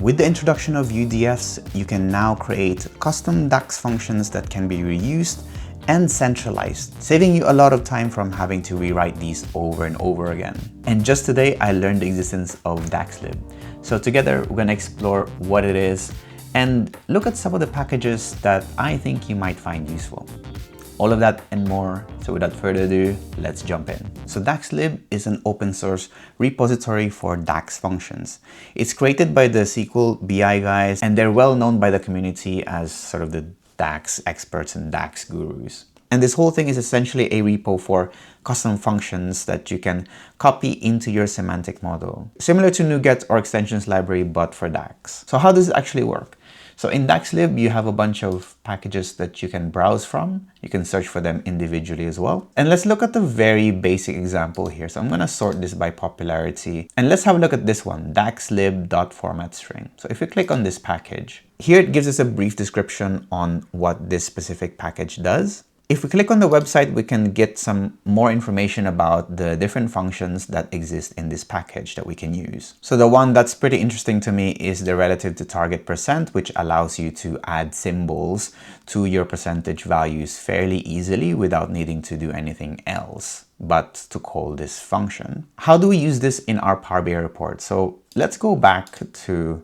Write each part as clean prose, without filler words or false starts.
With the introduction of UDFs, you can now create custom DAX functions that can be reused and centralized, saving you a lot of time from having to rewrite these over and over again. And just today, I learned the existence of DAXLib. So together, we're going to explore what it is and look at some of the packages that I think you might find useful. All of that and more. So without further ado, let's jump in. So DAXLib is an open source repository for DAX functions. It's created by the SQL BI guys, and they're well known by the community as sort of the DAX experts and DAX gurus. And this whole thing is essentially a repo for custom functions that you can copy into your semantic model. Similar to NuGet or extensions library, but for DAX. So how does it actually work? So in DAXLib, you have a bunch of packages that you can browse from. You can search for them individually as well. And let's look at the very basic example here. So I'm going to sort this by popularity. And let's have a look at this one, DAXLib.formatString. So if we click on this package, here it gives us a brief description on what this specific package does. If we click on the website, we can get some more information about the different functions that exist in this package that we can use. So the one that's pretty interesting to me is the relative to target percent, which allows you to add symbols to your percentage values fairly easily without needing to do anything else but to call this function. How do we use this in our Power BI report? So let's go back to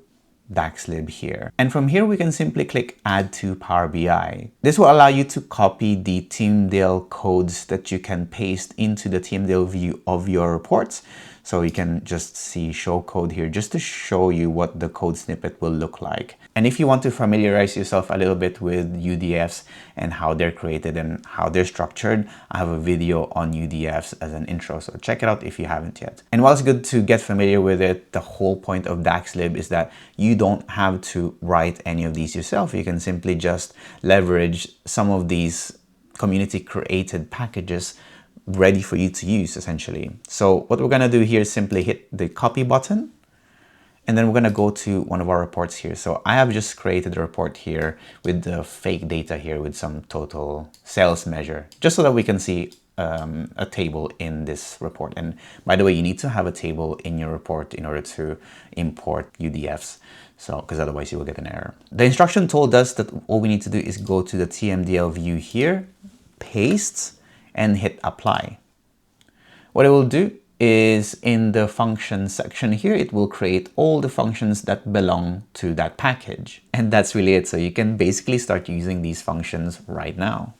DAXLib here. And from here, we can simply click Add to Power BI. This will allow you to copy the TMDL codes that you can paste into the TMDL view of your reports. So you can just see show code here just to show you what the code snippet will look like. And if you want to familiarize yourself a little bit with UDFs and how they're created and how they're structured, I have a video on UDFs as an intro, so check it out if you haven't yet. And while it's good to get familiar with it, the whole point of DAXLib is that you don't have to write any of these yourself. You can simply just leverage some of these community created packages ready for you to use essentially. So what we're going to do here is simply hit the copy button, and then we're going to go to one of our reports here. So I have just created a report here with the fake data here with some total sales measure, just so that we can see a table in this report. And by the way, you need to have a table in your report in order to import UDFs. So, because otherwise you will get an error. The instruction told us that all we need to do is go to the TMDL view here, paste, and hit apply. What it will do is in the function section here, it will create all the functions that belong to that package. And that's really it. So you can basically start using these functions right now.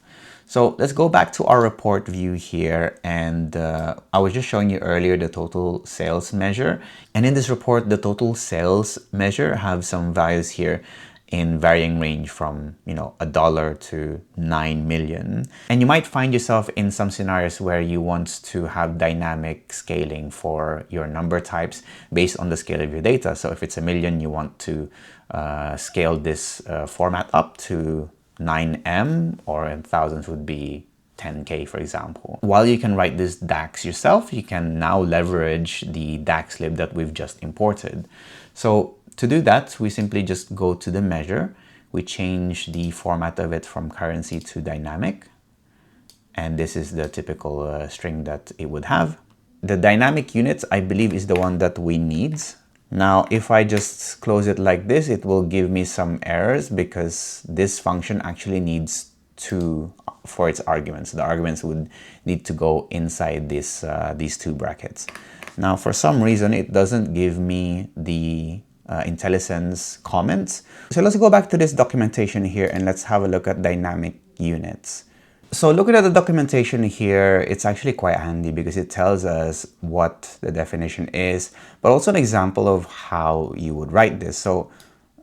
So let's go back to our report view here. And I was just showing you earlier the total sales measure. And in this report, the total sales measure have some values here in varying range from, $1 to 9 million. And you might find yourself in some scenarios where you want to have dynamic scaling for your number types based on the scale of your data. So if it's 1 million, you want to scale this format up to 9M, or 1,000 would be 10K, for example. While you can write this DAX yourself, you can now leverage the DAXLib that we've just imported. So to do that, we simply just go to the measure. We change the format of it from currency to dynamic. And this is the typical string that it would have. The dynamic unit, I believe, is the one that we need. Now, if I just close it like this, it will give me some errors because this function actually needs 2 for its arguments. The arguments would need to go inside this, these 2 brackets. Now, for some reason, it doesn't give me the IntelliSense comments. So let's go back to this documentation here and let's have a look at dynamic units. So looking at the documentation here, it's actually quite handy because it tells us what the definition is, but also an example of how you would write this. So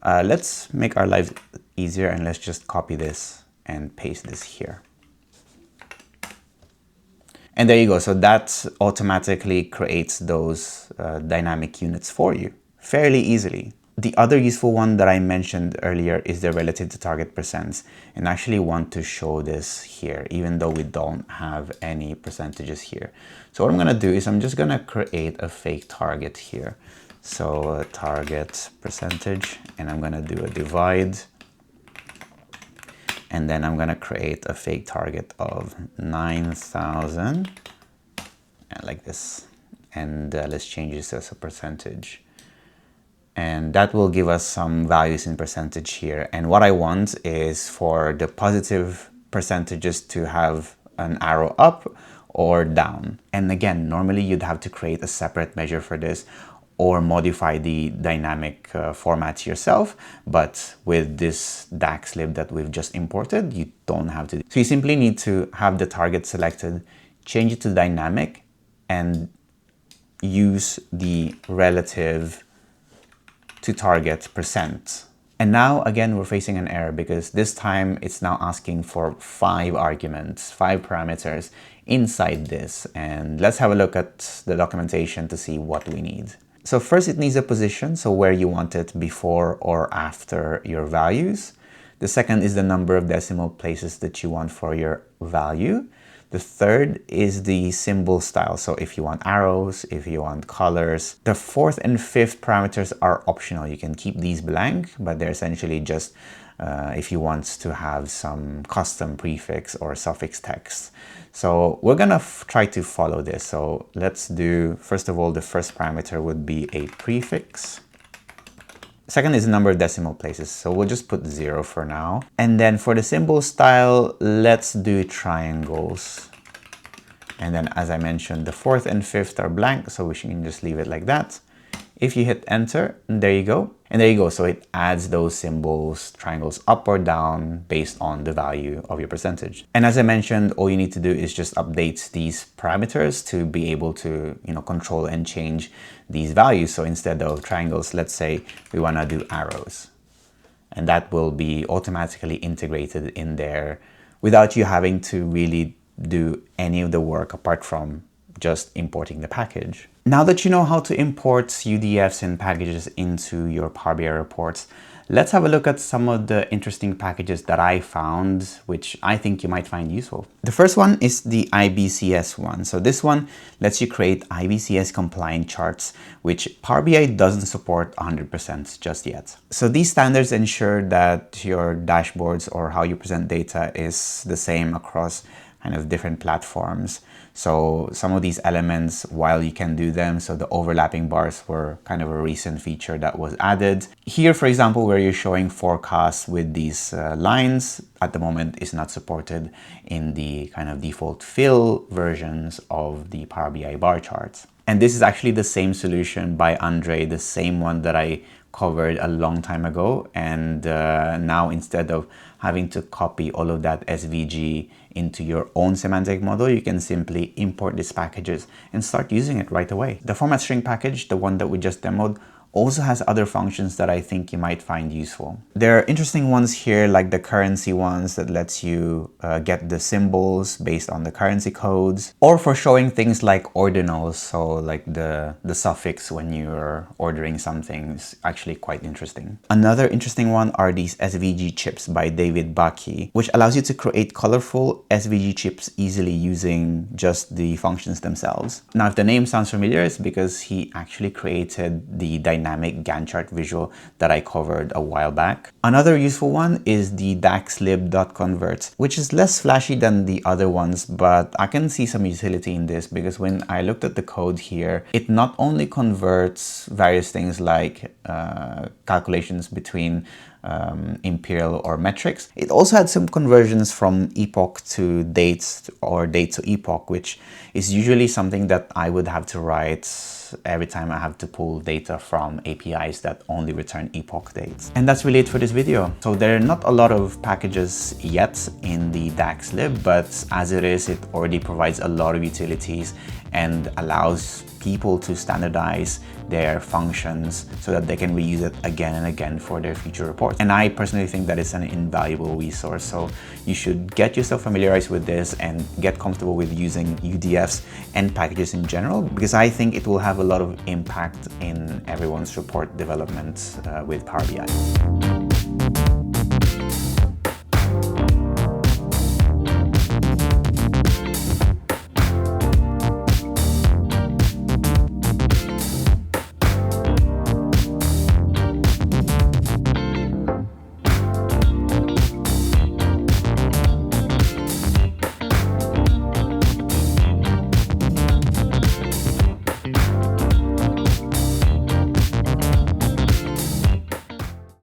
let's make our lives easier and let's just copy this and paste this here. And there you go. So that automatically creates those dynamic units for you fairly easily. The other useful one that I mentioned earlier is the relative to target percents, and I actually want to show this here, even though we don't have any percentages here. So what I'm going to do is I'm just going to create a fake target here. So a target percentage, and I'm going to do a divide. And then I'm going to create a fake target of 9,000 like this. And let's change this as a percentage. and that will give us some values in percentage here. And what I want is for the positive percentages to have an arrow up or down. And again, normally you'd have to create a separate measure for this or modify the dynamic format yourself. But with this DAXLib that we've just imported, you don't have to. So you simply need to have the target selected, change it to dynamic, and use the relative to target %. And now again, we're facing an error because this time it's now asking for 5 arguments, 5 parameters inside this. And let's have a look at the documentation to see what we need. So first it needs a position, so where you want it before or after your values. The second is the number of decimal places that you want for your value. The third is the symbol style, so if you want arrows, if you want colors. The fourth and fifth parameters are optional. You can keep these blank, but they're essentially just if you want to have some custom prefix or suffix text. So we're gonna try to follow this. So let's do, first of all, the first parameter would be a prefix. Second is the number of decimal places, so we'll just put 0 for now. And then for the symbol style, let's do triangles. And then as I mentioned, the fourth and fifth are blank, so we can just leave it like that. If you hit enter, there you go. And there you go, so it adds those symbols, triangles up or down based on the value of your percentage. And as I mentioned, all you need to do is just update these parameters to be able to, control and change these values. So instead of triangles, let's say we wanna do arrows. And that will be automatically integrated in there without you having to really do any of the work apart from just importing the package. Now that you know how to import UDFs and packages into your Power BI reports, let's have a look at some of the interesting packages that I found, which I think you might find useful. The first one is the IBCS one. So this one lets you create IBCS compliant charts, which Power BI doesn't support 100% just yet. So these standards ensure that your dashboards or how you present data is the same across kind of different platforms. So some of these elements, while you can do them, so the overlapping bars were kind of a recent feature that was added. Here, for example, where you're showing forecasts with these lines, at the moment is not supported in the kind of default fill versions of the Power BI bar charts. And this is actually the same solution by Andre, the same one that I covered a long time ago. And now instead of having to copy all of that SVG into your own semantic model, you can simply import these packages and start using it right away. The format string package, the one that we just demoed, also has other functions that I think you might find useful. There are interesting ones here, like the currency ones that lets you get the symbols based on the currency codes, or for showing things like ordinals, so like the suffix when you're ordering something is actually quite interesting. Another interesting one are these SVG chips by David Baki, which allows you to create colorful SVG chips easily using just the functions themselves. Now, if the name sounds familiar, it's because he actually created the dynamic Gantt chart visual that I covered a while back. Another useful one is the DAXLib.convert, which is less flashy than the other ones, but I can see some utility in this because when I looked at the code here, it not only converts various things like calculations between imperial or metrics, it also had some conversions from epoch to dates or date to epoch, which is usually something that I would have to write every time I have to pull data from APIs that only return epoch dates. And that's really it for this video. So there are not a lot of packages yet in the DAXLib, but as it is, it already provides a lot of utilities and allows people to standardize their functions so that they can reuse it again and again for their future reports. And I personally think that it's an invaluable resource. So you should get yourself familiarized with this and get comfortable with using UDFs and packages in general, because I think it will have a lot of impact in everyone's report development with Power BI.